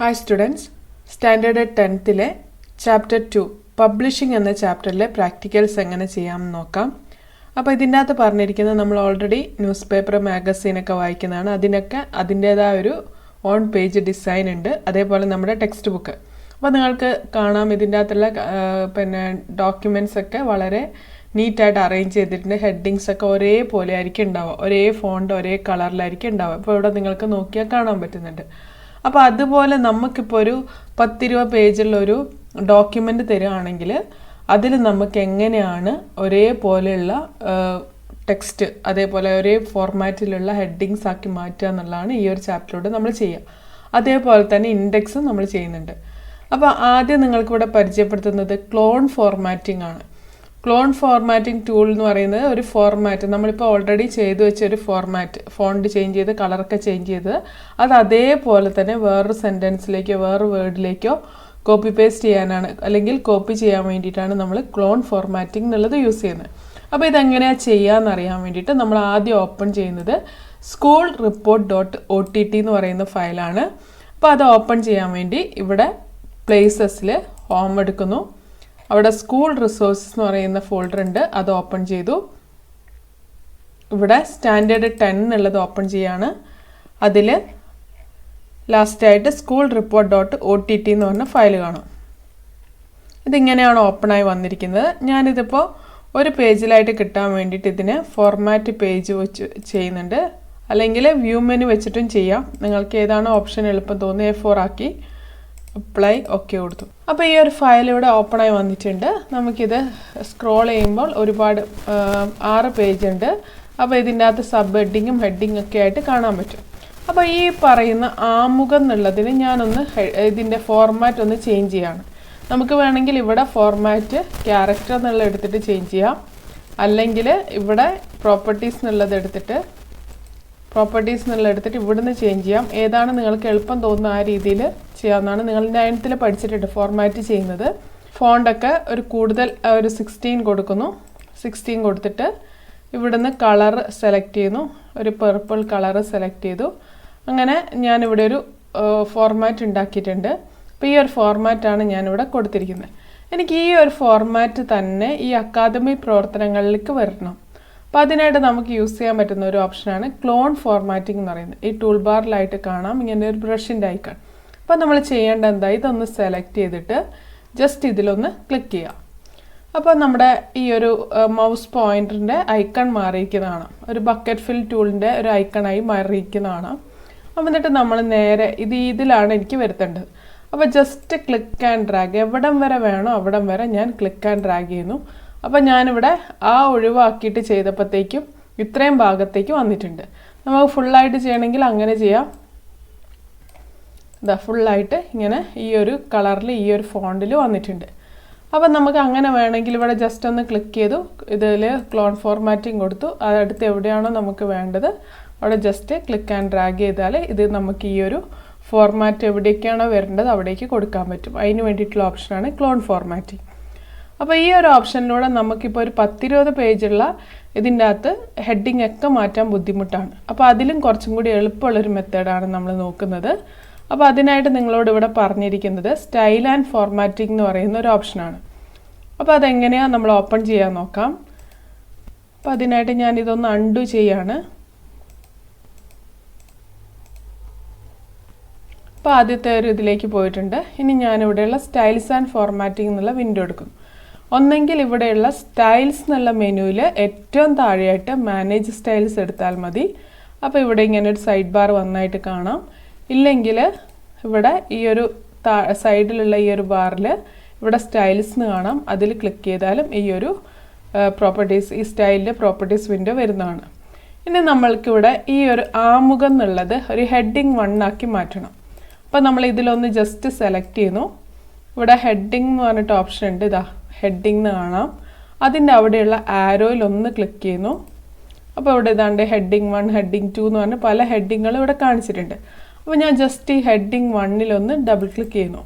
Hi students, standard 10th chapter 2 publishing എന്ന ചാപ്റ്ററിലെ practicals എങ്ങനെ ചെയ്യാമെന്ന് നോക്കാം. അപ്പോൾ ഇതിൻ്റെ അകത്ത് പറഞ്ഞിരിക്കുന്നത് നമ്മൾ ഓൾറെഡി ന്യൂസ് പേപ്പർ മാഗസീനൊക്കെ വായിക്കുന്നതാണ്. അതിനൊക്കെ അതിൻ്റേതായ ഒരു ഓൺ പേജ് ഡിസൈൻ ഉണ്ട്. അതേപോലെ നമ്മുടെ ടെക്സ്റ്റ് ബുക്ക്. അപ്പോൾ നിങ്ങൾക്ക് കാണാം ഇതിൻ്റെ അകത്തുള്ള ഡോക്യുമെൻറ്റ്സ് ഒക്കെ വളരെ നീറ്റായിട്ട് അറേഞ്ച് ചെയ്തിട്ടുണ്ട്. ഹെഡിങ്സ് ഒക്കെ ഒരേപോലെ ആയിരിക്കും ഉണ്ടാവുക, ഒരേ ഫോണ്ട് ഒരേ കളറിലായിരിക്കും ഉണ്ടാവുക. ഇപ്പോൾ ഇവിടെ നിങ്ങൾക്ക് നോക്കിയാൽ കാണാൻ പറ്റുന്നുണ്ട്. അപ്പോൾ അതുപോലെ നമുക്കിപ്പോൾ ഒരു 10-20 പേജുള്ളൊരു ഡോക്യുമെൻ്റ് തരികയാണെങ്കിൽ അതിൽ നമുക്ക് എങ്ങനെയാണ് ഒരേപോലെയുള്ള ടെക്സ്റ്റ് അതേപോലെ ഒരേ ഫോർമാറ്റിലുള്ള ഹെഡിങ്സ് ആക്കി മാറ്റുക എന്നുള്ളതാണ് ഈ ഒരു ചാപ്റ്ററിലൂടെ നമ്മൾ ചെയ്യുക. അതേപോലെ തന്നെ ഇൻഡെക്സും നമ്മൾ ചെയ്യുന്നുണ്ട്. അപ്പോൾ ആദ്യം നിങ്ങൾക്കിവിടെ പരിചയപ്പെടുത്തുന്നത് ക്ലോൺ ഫോർമാറ്റിംഗ് ആണ്. ക്ലോൺ ഫോർമാറ്റിംഗ് ടൂൾ എന്ന് പറയുന്നത് ഒരു ഫോർമാറ്റ് നമ്മളിപ്പോൾ ഓൾറെഡി ചെയ്തു വെച്ച ഒരു ഫോർമാറ്റ്, ഫോണ്ട് ചേഞ്ച് ചെയ്ത് കളറൊക്കെ ചേഞ്ച് ചെയ്ത് അത് അതേപോലെ തന്നെ വേറൊരു സെൻറ്റൻസിലേക്കോ വേറൊരു വേർഡിലേക്കോ കോപ്പി പേസ്റ്റ് ചെയ്യാനാണ്, അല്ലെങ്കിൽ കോപ്പി ചെയ്യാൻ വേണ്ടിയിട്ടാണ് നമ്മൾ ക്ലോൺ ഫോർമാറ്റിംഗ് എന്നുള്ളത് യൂസ് ചെയ്യുന്നത്. അപ്പോൾ ഇതെങ്ങനെയാണ് ചെയ്യാമെന്ന് അറിയാൻ വേണ്ടിയിട്ട് നമ്മൾ ആദ്യം ഓപ്പൺ ചെയ്യുന്നത് സ്കൂൾ റിപ്പോർട്ട് .ott എന്ന് പറയുന്ന ഫയലാണ്. അപ്പോൾ അത് ഓപ്പൺ ചെയ്യാൻ വേണ്ടി ഇവിടെ പ്ലേസസിൽ ഹോം എടുക്കുന്നു. അവിടെ സ്കൂൾ റിസോഴ്സസ് എന്ന് പറയുന്ന ഫോൾഡർ ഉണ്ട്, അത് ഓപ്പൺ ചെയ്തു. ഇവിടെ സ്റ്റാൻഡേർഡ് 10 എന്നുള്ളത് ഓപ്പൺ ചെയ്യാണ്. അതിൽ ലാസ്റ്റായിട്ട് സ്കൂൾ റിപ്പോർട്ട് .ott എന്ന് പറഞ്ഞ ഫയൽ കാണാം. ഇതിങ്ങനെയാണ് ഓപ്പണായി വന്നിരിക്കുന്നത്. ഞാനിതിപ്പോൾ ഒരു പേജിലായിട്ട് കിട്ടാൻ വേണ്ടിയിട്ട് ഇതിനെ ഫോർമാറ്റ് പേജ് വെച്ച് ചെയ്യുന്നുണ്ട്, അല്ലെങ്കിൽ വ്യൂ മെനു വെച്ചിട്ടും ചെയ്യാം. നിങ്ങൾക്ക് ഏതാണ് ഓപ്ഷൻ എളുപ്പം തോന്നുന്നത് A4 ആക്കി അപ്ലൈ ഓക്കെ കൊടുത്തു. അപ്പോൾ ഈ ഒരു ഫയൽ ഇവിടെ ഓപ്പണായി വന്നിട്ടുണ്ട്. നമുക്കിത് സ്ക്രോൾ ചെയ്യുമ്പോൾ ഒരുപാട് 6 പേജ് ഉണ്ട്. അപ്പോൾ ഇതിൻ്റെ അകത്ത് സബ് ഹെഡിങ്ങും ഹെഡിങ്ങും ഒക്കെ ആയിട്ട് കാണാൻ പറ്റും. അപ്പോൾ ഈ പറയുന്ന ആമുഖം എന്നുള്ളതിന് ഞാനൊന്ന് ഇതിൻ്റെ ഫോർമാറ്റ് ഒന്ന് ചേഞ്ച് ചെയ്യാണ്. നമുക്ക് വേണമെങ്കിൽ ഇവിടെ ഫോർമാറ്റ് ക്യാരക്ടർ എന്നുള്ള എടുത്തിട്ട് ചേഞ്ച് ചെയ്യാം, അല്ലെങ്കിൽ ഇവിടെ പ്രോപ്പർട്ടീസ് എന്നുള്ളത് എടുത്തിട്ട് ഇവിടുന്ന് ചേഞ്ച് ചെയ്യാം. ഏതാണ് നിങ്ങൾക്ക് എളുപ്പം തോന്നുന്ന ആ രീതിയിൽ ചെയ്യാവുന്നതാണ്. നിങ്ങൾ 9th പഠിച്ചിട്ടുണ്ട് ഫോർമാറ്റ് ചെയ്യുന്നത്. ഫോണ്ടൊക്കെ ഒരു കൂടുതൽ ഒരു 16 കൊടുക്കുന്നു. 16 കൊടുത്തിട്ട് ഇവിടുന്ന് കളർ സെലക്ട് ചെയ്യുന്നു, ഒരു പർപ്പിൾ കളർ സെലക്ട് ചെയ്തു. അങ്ങനെ ഞാനിവിടെ ഒരു ഫോർമാറ്റ് ഉണ്ടാക്കിയിട്ടുണ്ട്. അപ്പോൾ ഈ ഒരു ഫോർമാറ്റാണ് ഞാനിവിടെ കൊടുത്തിരിക്കുന്നത്. എനിക്ക് ഈ ഒരു ഫോർമാറ്റ് തന്നെ ഈ അക്കാദമി പ്രവർത്തനങ്ങളിലേക്ക് വരണം. അപ്പോൾ അതിനായിട്ട് നമുക്ക് യൂസ് ചെയ്യാൻ പറ്റുന്ന ഒരു ഓപ്ഷനാണ് ക്ലോൺ ഫോർമാറ്റിംഗ് എന്ന് പറയുന്നത്. ഈ ടൂൾ ബാറിലായിട്ട് കാണാം ഇങ്ങനെ ഒരു ബ്രഷിൻ്റെ ഐക്കൺ. അപ്പോൾ നമ്മൾ ചെയ്യേണ്ട എന്താ, ഇതൊന്ന് സെലക്ട് ചെയ്തിട്ട് ജസ്റ്റ് ഇതിലൊന്ന് ക്ലിക്ക് ചെയ്യാം. അപ്പോൾ നമ്മുടെ ഈ ഒരു മൗസ് പോയിന്ററിൻ്റെ ഐക്കൺ മാറിയിരിക്കുന്നതാണ്, ഒരു ബക്കറ്റ് ഫിൽ ടൂളിൻ്റെ ഒരു ഐക്കണായി മാറിയിരിക്കുന്നതാണ്. അപ്പോൾ എന്നിട്ട് നമ്മൾ നേരെ ഇതിലാണ് എനിക്ക് വരുത്തേണ്ടത്. അപ്പോൾ ജസ്റ്റ് ക്ലിക്ക് ആൻഡ് ഡ്രാഗ്, എവിടം വരെ വേണോ അവിടം വരെ ഞാൻ ക്ലിക്ക് ആൻഡ് ഡ്രാഗ് ചെയ്യുന്നു. അപ്പോൾ ഞാനിവിടെ ഒഴിവാക്കിയിട്ട് ചെയ്തപ്പോഴത്തേക്കും ഇത്രയും ഭാഗത്തേക്ക് വന്നിട്ടുണ്ട്. നമുക്ക് ഫുള്ളായിട്ട് ചെയ്യണമെങ്കിൽ അങ്ങനെ ചെയ്യാം. ഇതാ ഫുള്ളായിട്ട് ഇങ്ങനെ ഈ ഒരു കളറിൽ ഈ ഒരു ഫോണ്ടിൽ വന്നിട്ടുണ്ട്. അപ്പം നമുക്ക് അങ്ങനെ വേണമെങ്കിൽ ഇവിടെ ജസ്റ്റ് ഒന്ന് ക്ലിക്ക് ചെയ്തു, ഇതിൽ ക്ലോൺ ഫോർമാറ്റിംഗ് കൊടുത്തു. അടുത്ത് എവിടെയാണോ നമുക്ക് വേണ്ടത് അവിടെ ജസ്റ്റ് ക്ലിക്ക് ആൻഡ് ഡ്രാഗ് ചെയ്താൽ ഇത് നമുക്ക് ഈ ഒരു ഫോർമാറ്റ് എവിടേക്കാണോ വരേണ്ടത് അവിടേക്ക് കൊടുക്കാൻ പറ്റും. അതിന് വേണ്ടിയിട്ടുള്ള ഓപ്ഷനാണ് ക്ലോൺ ഫോർമാറ്റിംഗ്. അപ്പോൾ ഈ ഒരു ഓപ്ഷനിലൂടെ നമുക്കിപ്പോൾ ഒരു 10-20 പേജുള്ള ഇതിൻ്റെ അകത്ത് ഹെഡിങ് ഒക്കെ മാറ്റാൻ ബുദ്ധിമുട്ടാണ്. അപ്പോൾ അതിലും കുറച്ചും കൂടി എളുപ്പമുള്ളൊരു മെത്തേഡാണ് നമ്മൾ നോക്കുന്നത്. അപ്പോൾ അതിനായിട്ട് നിങ്ങളോട് ഇവിടെ പറഞ്ഞിരിക്കുന്നത് സ്റ്റൈൽ ആൻഡ് ഫോർമാറ്റിംഗ് എന്ന് പറയുന്ന ഒരു ഓപ്ഷനാണ്. അപ്പോൾ അതെങ്ങനെയാണ് നമ്മൾ ഓപ്പൺ ചെയ്യാൻ നോക്കാം. അപ്പോൾ അതിനായിട്ട് ഞാനിതൊന്ന് അൺഡു ചെയ്യാണ്. അപ്പോൾ ആദ്യത്തെ ഒരു ഇതിലേക്ക് പോയിട്ടുണ്ട്. ഇനി ഞാനിവിടെയുള്ള സ്റ്റൈൽസ് ആൻഡ് ഫോർമാറ്റിംഗ് എന്നുള്ള വിൻഡോ എടുക്കുന്നു. ഒന്നെങ്കിൽ ഇവിടെയുള്ള സ്റ്റൈൽസ് എന്നുള്ള മെനുവിൽ ഏറ്റവും താഴെയായിട്ട് മാനേജ് സ്റ്റൈൽസ് എടുത്താൽ മതി. അപ്പോൾ ഇവിടെ ഇങ്ങനെ ഒരു സൈഡ് ബാർ വന്നായിട്ട് കാണാം. ഇല്ലെങ്കിൽ ഇവിടെ ഈ ഒരു സൈഡിലുള്ള ഈ ഒരു ബാറിൽ ഇവിടെ സ്റ്റൈൽസ് എന്ന് കാണാം, അതിൽ ക്ലിക്ക് ചെയ്താലും ഈ ഒരു പ്രോപ്പർട്ടീസ്, ഈ സ്റ്റൈലിൻ്റെ പ്രോപ്പർട്ടീസ് വിൻഡോ വരുന്നതാണ്. ഇനി നമ്മൾക്കിവിടെ ഈ ഒരു ആമുഖം എന്നുള്ളത് ഒരു ഹെഡിങ് 1 ആക്കി മാറ്റണം. അപ്പോൾ നമ്മൾ ഇതിലൊന്ന് ജസ്റ്റ് സെലക്ട് ചെയ്യുന്നു. ഇവിടെ ഹെഡിങ് എന്ന് പറഞ്ഞിട്ട് ഓപ്ഷൻ ഉണ്ട്, ഇതാ ഹെഡിങ് എന്ന് കാണാം. അതിൻ്റെ അവിടെയുള്ള ആരോയിൽ ഒന്ന് ക്ലിക്ക് ചെയ്യുന്നു. അപ്പോൾ ഇവിടെ ഇതാണ്ട് ഹെഡിങ് 1 ഹെഡിങ് 2 എന്ന് പറഞ്ഞ് പല ഹെഡിങ്ങുകളും ഇവിടെ കാണിച്ചിട്ടുണ്ട്. അപ്പോൾ ഞാൻ ജസ്റ്റ് ഈ ഹെഡിങ് 1 ഡബിൾ ക്ലിക്ക് ചെയ്യുന്നു.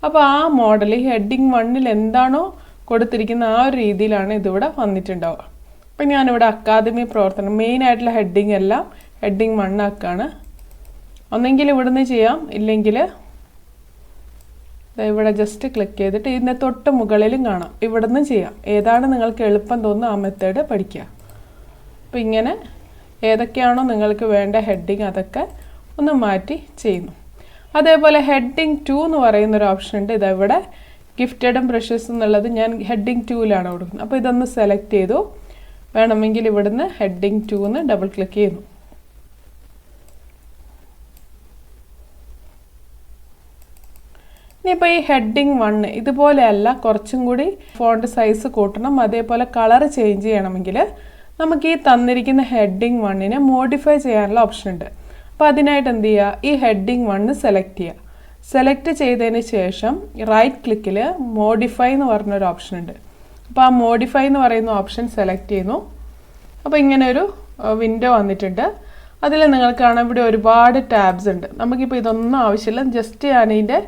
അപ്പോൾ ആ മോഡൽ ഈ ഹെഡിങ് 1 എന്താണോ കൊടുത്തിരിക്കുന്ന ആ ഒരു രീതിയിലാണ് ഇതിവിടെ വന്നിട്ടുണ്ടാവുക. അപ്പോൾ ഞാനിവിടെ അക്കാദമി പ്രവർത്തനം മെയിനായിട്ടുള്ള ഹെഡിങ് എല്ലാം ഹെഡിങ് 1 ആക്കാണ്. ഒന്നെങ്കിൽ ഇവിടുന്ന് ചെയ്യാം, ഇല്ലെങ്കിൽ ഇവിടെ ജസ്റ്റ് ക്ലിക്ക് ചെയ്തിട്ട് ഇതിൻ്റെ തൊട്ട് മുകളിലും കാണാം. ഇവിടെ നിന്ന് ചെയ്യാം. ഏതാണ് നിങ്ങൾക്ക് എളുപ്പം തോന്നുന്നത് ആ മെത്തേഡ് പഠിക്കുക. അപ്പോൾ ഇങ്ങനെ ഏതൊക്കെയാണോ നിങ്ങൾക്ക് വേണ്ട ഹെഡിങ് അതൊക്കെ ഒന്ന് മാറ്റി ചെയ്യുന്നു. അതേപോലെ ഹെഡിങ് 2 എന്ന് പറയുന്നൊരു ഓപ്ഷൻ ഉണ്ട്. ഇതവിടെ ഗിഫ്റ്റഡ് ബ്രഷസ് എന്നുള്ളത് ഞാൻ ഹെഡിങ് 2ലാണ് കൊടുക്കുന്നത്. അപ്പോൾ ഇതൊന്ന് സെലക്ട് ചെയ്തു. വേണമെങ്കിൽ ഇവിടുന്ന് ഹെഡിങ് 2 എന്ന് ഡബിൾ ക്ലിക്ക് ചെയ്യുന്നു. ഇനിയിപ്പോൾ ഈ ഹെഡിങ് 1 ഇതുപോലെയല്ല, കുറച്ചും കൂടി ഫോണ്ട് സൈസ് കൂട്ടണം, അതേപോലെ കളർ ചേഞ്ച് ചെയ്യണമെങ്കിൽ നമുക്ക് ഈ തന്നിരിക്കുന്ന ഹെഡിങ് 1നെ മോഡിഫൈ ചെയ്യാനുള്ള ഓപ്ഷൻ ഉണ്ട്. അപ്പോൾ അതിനായിട്ട് എന്ത് ചെയ്യുക, ഈ ഹെഡിങ് 1 സെലക്ട് ചെയ്യുക. സെലക്ട് ചെയ്തതിന് ശേഷം റൈറ്റ് ക്ലിക്കിൽ മോഡിഫൈ എന്ന് പറഞ്ഞൊരു ഓപ്ഷൻ ഉണ്ട്. അപ്പോൾ ആ മോഡിഫൈ എന്ന് പറയുന്ന ഓപ്ഷൻ സെലക്ട് ചെയ്യുന്നു. അപ്പോൾ ഇങ്ങനെ ഒരു വിൻഡോ വന്നിട്ടുണ്ട്. അതിൽ നിങ്ങൾക്ക് കാണാം ഇവിടെ ഒരുപാട് ടാബ്സ് ഉണ്ട്. നമുക്കിപ്പോൾ ഇതൊന്നും ആവശ്യമില്ല. ജസ്റ്റ് ഞാൻ ഇതിൻ്റെ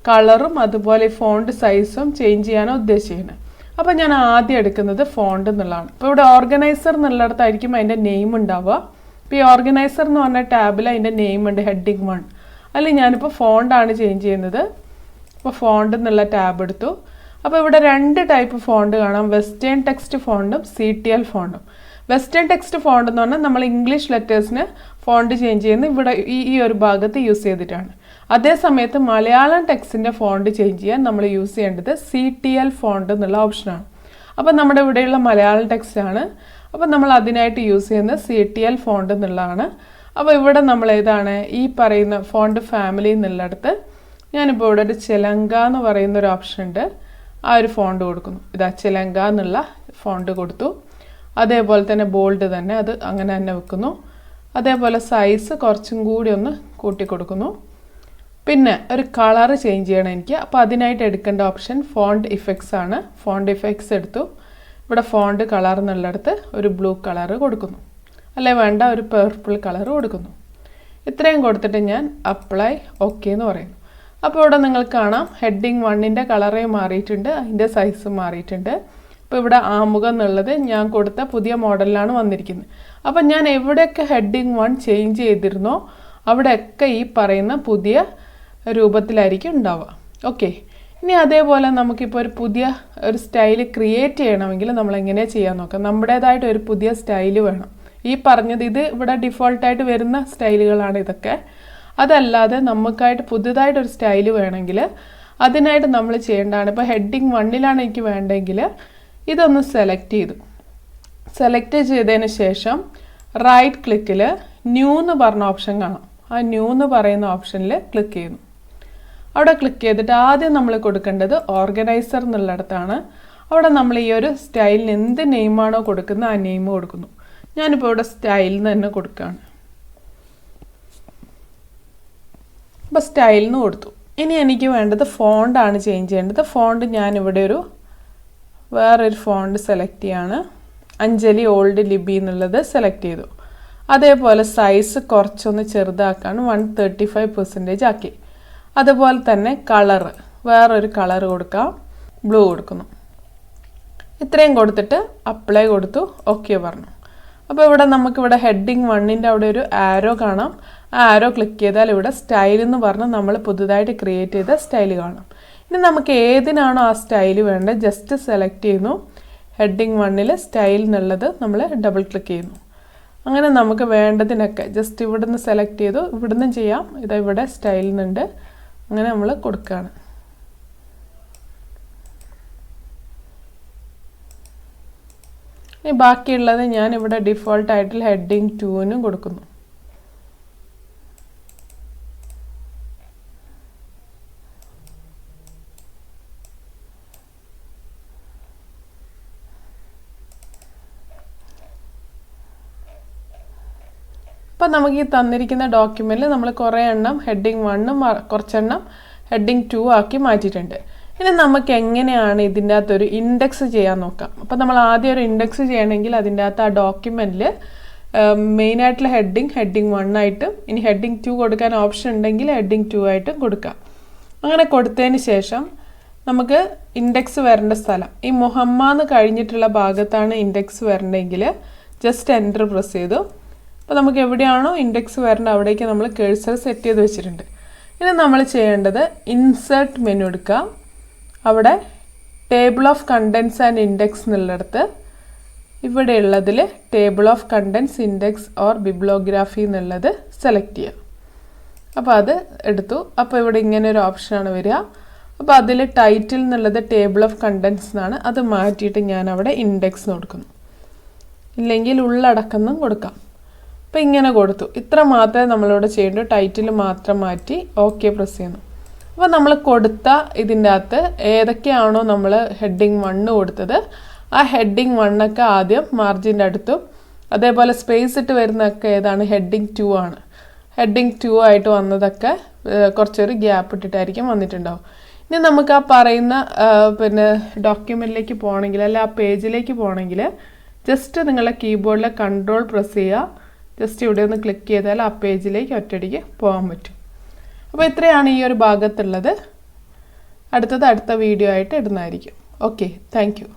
കളറും അതുപോലെ ഫോണ്ട് സൈസും ചേഞ്ച് ചെയ്യാനോ ഉദ്ദേശിക്കുന്നത്. അപ്പോൾ ഞാൻ ആദ്യം എടുക്കുന്നത് ഫോണ്ട് എന്നുള്ളതാണ്. അപ്പോൾ ഇവിടെ ഓർഗനൈസർ എന്നുള്ളിടത്തായിരിക്കും അതിൻ്റെ നെയിം ഉണ്ടാവുക. ഇപ്പോൾ ഈ ഓർഗനൈസർ എന്ന് പറഞ്ഞ ടാബിൽ അതിൻ്റെ നെയിം ഉണ്ട് ഹെഡിങ് 1. അല്ലെങ്കിൽ ഞാനിപ്പോൾ ഫോണ്ടാണ് ചേഞ്ച് ചെയ്യുന്നത്. അപ്പോൾ ഫോണ്ട് എന്നുള്ള ടാബ് എടുത്തു. അപ്പോൾ ഇവിടെ 2 ടൈപ്പ് ഫോണ്ട് കാണാം. വെസ്റ്റേൺ ടെക്സ്റ്റ് ഫോണ്ടും CTL ഫോണ്ടും. വെസ്റ്റേൺ ടെക്സ്റ്റ് ഫോണ്ട് എന്ന് പറഞ്ഞാൽ നമ്മൾ ഇംഗ്ലീഷ് ലെറ്റേഴ്സിന് ഫോണ്ട് ചേഞ്ച് ചെയ്യുന്നത് ഇവിടെ ഈ ഒരു ഭാഗത്ത് യൂസ് ചെയ്തിട്ടാണ്. അതേ സമയത്ത് മലയാളം ടെക്സ്റ്റിൻ്റെ ഫോണ്ട് ചേഞ്ച് ചെയ്യാൻ നമ്മൾ യൂസ് ചെയ്യേണ്ടത് CTL ഫോണ്ട് എന്നുള്ള ഓപ്ഷനാണ്. അപ്പോൾ നമ്മുടെ ഇവിടെയുള്ള മലയാളം ടെക്സ്റ്റാണ്. അപ്പോൾ നമ്മൾ അതിനായിട്ട് യൂസ് ചെയ്യുന്നത് CTL ഫോണ്ട് എന്നുള്ളതാണ്. അപ്പോൾ ഇവിടെ നമ്മൾ ഏതാണ് ഈ പറയുന്ന ഫോണ്ട് ഫാമിലി എന്നുള്ളിടത്ത് ഞാനിപ്പോൾ ഇവിടെ ഒരു ചിലങ്ക എന്ന് പറയുന്നൊരു ഓപ്ഷൻ ഉണ്ട്. ആ ഒരു ഫോണ്ട് കൊടുക്കുന്നു. ഇതാ ചിലങ്ക എന്നുള്ള ഫോണ്ട് കൊടുത്തു. അതേപോലെ തന്നെ ബോൾഡ് തന്നെ അത് അങ്ങനെ തന്നെ വെക്കുന്നു. അതേപോലെ സൈസ് കുറച്ചും കൂടി ഒന്ന് കൂട്ടി കൊടുക്കുന്നു. പിന്നെ ഒരു കളർ ചേഞ്ച് ചെയ്യണം എനിക്ക്. അപ്പോൾ അതിനായിട്ട് എടുക്കേണ്ട ഓപ്ഷൻ ഫോണ്ട് ഇഫക്ട്സ് ആണ്. ഫോണ്ട് ഇഫക്ട്സ് എടുത്തു. ഇവിടെ ഫോണ്ട് കളർ എന്നുള്ളിടത്ത് ഒരു ബ്ലൂ കളർ കൊടുക്കുന്നു. അല്ലെ വേണ്ട ഒരു പർപ്പിൾ കളർ കൊടുക്കുന്നു. ഇത്രയും കൊടുത്തിട്ട് ഞാൻ അപ്ലൈ ഓക്കെ എന്ന് പറയുന്നു. അപ്പോൾ ഇവിടെ നിങ്ങൾക്ക് കാണാം ഹെഡിങ് 1ൻ്റെ കളറേ മാറിയിട്ടുണ്ട്, അതിൻ്റെ സൈസ് മാറിയിട്ടുണ്ട്. അപ്പോൾ ഇവിടെ ആമുഖം എന്നുള്ളത് ഞാൻ കൊടുത്ത പുതിയ മോഡലിലാണ് വന്നിരിക്കുന്നത്. അപ്പം ഞാൻ എവിടെയൊക്കെ ഹെഡിങ് 1 ചേഞ്ച് ചെയ്തിരുന്നോ അവിടെയൊക്കെ ഈ പറയുന്ന പുതിയ രൂപത്തിലായിരിക്കും ഉണ്ടാവുക. ഓക്കെ, ഇനി അതേപോലെ നമുക്കിപ്പോൾ ഒരു പുതിയ ഒരു സ്റ്റൈൽ ക്രിയേറ്റ് ചെയ്യണമെങ്കിൽ നമ്മൾ എങ്ങനെയാണ് ചെയ്യാൻ നോക്കാം. നമ്മുടേതായിട്ട് ഒരു പുതിയ സ്റ്റൈല് വേണം. ഈ പറഞ്ഞത് ഇത് ഇവിടെ ഡിഫോൾട്ടായിട്ട് വരുന്ന സ്റ്റൈലുകളാണ് ഇതൊക്കെ. അതല്ലാതെ നമുക്കായിട്ട് പുതുതായിട്ടൊരു സ്റ്റൈല് വേണമെങ്കിൽ അതിനായിട്ട് നമ്മൾ ചെയ്യേണ്ടതാണ്. ഇപ്പോൾ ഹെഡിങ് 1ലാണ് എനിക്ക് വേണ്ടെങ്കിൽ ഇതൊന്ന് സെലക്ട് ചെയ്തു. സെലക്ട് ചെയ്തതിന് ശേഷം റൈറ്റ് ക്ലിക്കിൽ ന്യൂ എന്ന് പറഞ്ഞ ഓപ്ഷൻ കാണാം. ആ ന്യൂ എന്ന് പറയുന്ന ഓപ്ഷനിൽ ക്ലിക്ക് ചെയ്യുന്നു. അവിടെ ക്ലിക്ക് ചെയ്തിട്ട് ആദ്യം നമ്മൾ കൊടുക്കേണ്ടത് ഓർഗനൈസർ എന്നുള്ളിടത്താണ്. അവിടെ നമ്മൾ ഈ ഒരു സ്റ്റൈലിന് എന്ത് നെയിമാണോ കൊടുക്കുന്നത് ആ നെയിം കൊടുക്കുന്നു. ഞാനിപ്പോൾ ഇവിടെ സ്റ്റൈലിന് തന്നെ കൊടുക്കുകയാണ്. അപ്പോൾ സ്റ്റൈലിന് കൊടുത്തു. ഇനി എനിക്ക് വേണ്ടത് ഫോണ്ടാണ് ചേഞ്ച് ചെയ്യേണ്ടത്. ഫോണ്ട് ഞാനിവിടെ വേറൊരു ഫോണ്ട് സെലക്ട് ചെയ്യാണ്. അഞ്ജലി ഓൾഡ് ലിബി എന്നുള്ളത് സെലക്ട് ചെയ്തു. അതേപോലെ സൈസ് കുറച്ചൊന്ന് ചെറുതാക്കാണ്, 135% ആക്കി. അതുപോലെ തന്നെ കളറ് വേറൊരു കളർ കൊടുക്കാം, ബ്ലൂ കൊടുക്കുന്നു. ഇത്രയും കൊടുത്തിട്ട് അപ്ലൈ കൊടുത്തു, ഓക്കെ പറഞ്ഞു. അപ്പോൾ ഇവിടെ നമുക്കിവിടെ ഹെഡിങ് 1ൻ്റെ അവിടെ ഒരു ആരോ കാണാം. ആ ആരോ ക്ലിക്ക് ചെയ്താൽ ഇവിടെ സ്റ്റൈൽ എന്ന് പറഞ്ഞ് നമ്മൾ പുതുതായിട്ട് ക്രിയേറ്റ് ചെയ്ത സ്റ്റൈൽ കാണാം. ഇനി നമുക്ക് ഏതിനാണോ ആ സ്റ്റൈല് വേണ്ടത് ജസ്റ്റ് സെലക്ട് ചെയ്യുന്നു. ഹെഡിങ് 1ൽ സ്റ്റൈൽ എന്നുള്ളത് നമ്മൾ ഡബിൾ ക്ലിക്ക് ചെയ്യുന്നു. അങ്ങനെ നമുക്ക് വേണ്ടതിനൊക്കെ ജസ്റ്റ് ഇവിടുന്ന് സെലക്ട് ചെയ്തു, ഇവിടുന്ന് ചെയ്യാം. ഇതാ ഇവിടെ സ്റ്റൈൽ എന്നുണ്ട്, അങ്ങനെ നമ്മൾ കൊടുക്കുകയാണ്. ഇനി ബാക്കിയുള്ളത് ഞാൻ ഇവിടെ ഡിഫോൾട്ടായിട്ട് ഹെഡിങ് 2നും കൊടുക്കുന്നു. അപ്പോൾ നമുക്ക് ഈ തന്നിരിക്കുന്ന ഡോക്യുമെൻറ്റിൽ നമ്മൾ കുറേ എണ്ണം ഹെഡിങ് 1ഉം കുറച്ചെണ്ണം ഹെഡിങ് 2 ആക്കി മാറ്റിയിട്ടുണ്ട്. ഇനി നമുക്ക് എങ്ങനെയാണ് ഇതിൻ്റെ അകത്തൊരു ഇൻഡെക്സ് ചെയ്യാൻ നോക്കാം. അപ്പോൾ നമ്മൾ ആദ്യം ഒരു ഇൻഡെക്സ് ചെയ്യണമെങ്കിൽ അതിൻ്റെ അകത്ത് ആ ഡോക്യുമെൻറ്റിൽ മെയിനായിട്ടുള്ള ഹെഡിങ് 1 ആയിട്ടും ഇനി ഹെഡിങ് 2 കൊടുക്കാൻ ഓപ്ഷൻ ഉണ്ടെങ്കിൽ ഹെഡിങ് 2 ആയിട്ടും കൊടുക്കാം. അങ്ങനെ കൊടുത്തതിന് ശേഷം നമുക്ക് ഇൻഡെക്സ് വരേണ്ട സ്ഥലം ഈ മുഹമ്മദ് കഴിഞ്ഞിട്ടുള്ള ഭാഗത്താണ് ഇൻഡെക്സ് വരണമെങ്കിൽ ജസ്റ്റ് എൻ്റർ പ്രസ് ചെയ്തു. അപ്പോൾ നമുക്ക് എവിടെയാണോ ഇൻഡെക്സ് വരേണ്ടത് അവിടേക്ക് നമ്മൾ കേഴ്സർ സെറ്റ് ചെയ്ത് വെച്ചിട്ടുണ്ട്. ഇനി നമ്മൾ ചെയ്യേണ്ടത് ഇൻസേർട്ട് മെനു എടുക്കാം. അവിടെ table of contents and index എന്നുള്ളിടത്ത് ഇവിടെയുള്ളതിൽ table of contents index or bibliography എന്നുള്ളത് സെലക്ട് ചെയ്യാം. അപ്പോൾ അത് എടുത്തു. അപ്പോൾ ഇവിടെ ഇങ്ങനെ ഒരു ഓപ്ഷനാണ് വരിക. അപ്പോൾ അതിൽ ടൈറ്റിൽ എന്നുള്ളത് ടേബിൾ ഓഫ് കണ്ടൻസ് എന്നാണ്. അത് മാറ്റിയിട്ട് ഞാൻ അവിടെ ഇൻഡെക്സ് കൊടുക്കുന്നു. ഇല്ലെങ്കിൽ ഉള്ളടക്കം കൊടുക്കാം. അപ്പോൾ ഇങ്ങനെ കൊടുത്തു. ഇത്ര മാത്രമേ നമ്മളിവിടെ ചെയ്യേണ്ടൂ. ടൈറ്റിൽ മാത്രം മാറ്റി ഓക്കെ പ്രസ് ചെയ്യുന്നു. അപ്പോൾ നമ്മൾ കൊടുത്ത ഇതിൻ്റെ അകത്ത് ഏതൊക്കെയാണോ നമ്മൾ ഹെഡിങ് 1 കൊടുത്തത് ആ ഹെഡിങ് 1 ഒക്കെ ആദ്യം മാർജിൻ്റെ അടുത്തും അതേപോലെ സ്പേസ് ഇട്ട് വരുന്നതൊക്കെ ഏതാണ് ഹെഡിങ് 2 ആണ്. ഹെഡിങ് 2 ആയിട്ട് വന്നതൊക്കെ കുറച്ചൊരു ഗ്യാപ്പ് ഇട്ടിട്ടായിരിക്കും വന്നിട്ടുണ്ടാവും. ഇനി നമുക്ക് ആ പറയുന്ന ഡോക്യുമെൻറ്റിലേക്ക് പോകണമെങ്കിൽ അല്ല ആ പേജിലേക്ക് പോകണമെങ്കിൽ ജസ്റ്റ് നിങ്ങളുടെ കീബോർഡിലെ കൺട്രോൾ പ്രസ് ചെയ്യുക. ജസ്റ്റ് ഇവിടെ ഒന്ന് ക്ലിക്ക് ചെയ്താൽ ആ പേജിലേക്ക് ഒറ്റയടിക്ക് പോകാൻ പറ്റും. അപ്പോൾ ഇത്രയാണ് ഈ ഒരു ഭാഗത്തുള്ളത്. അടുത്ത വീഡിയോ ആയിട്ട് ഇടുന്നതായിരിക്കും. Okay, thank you.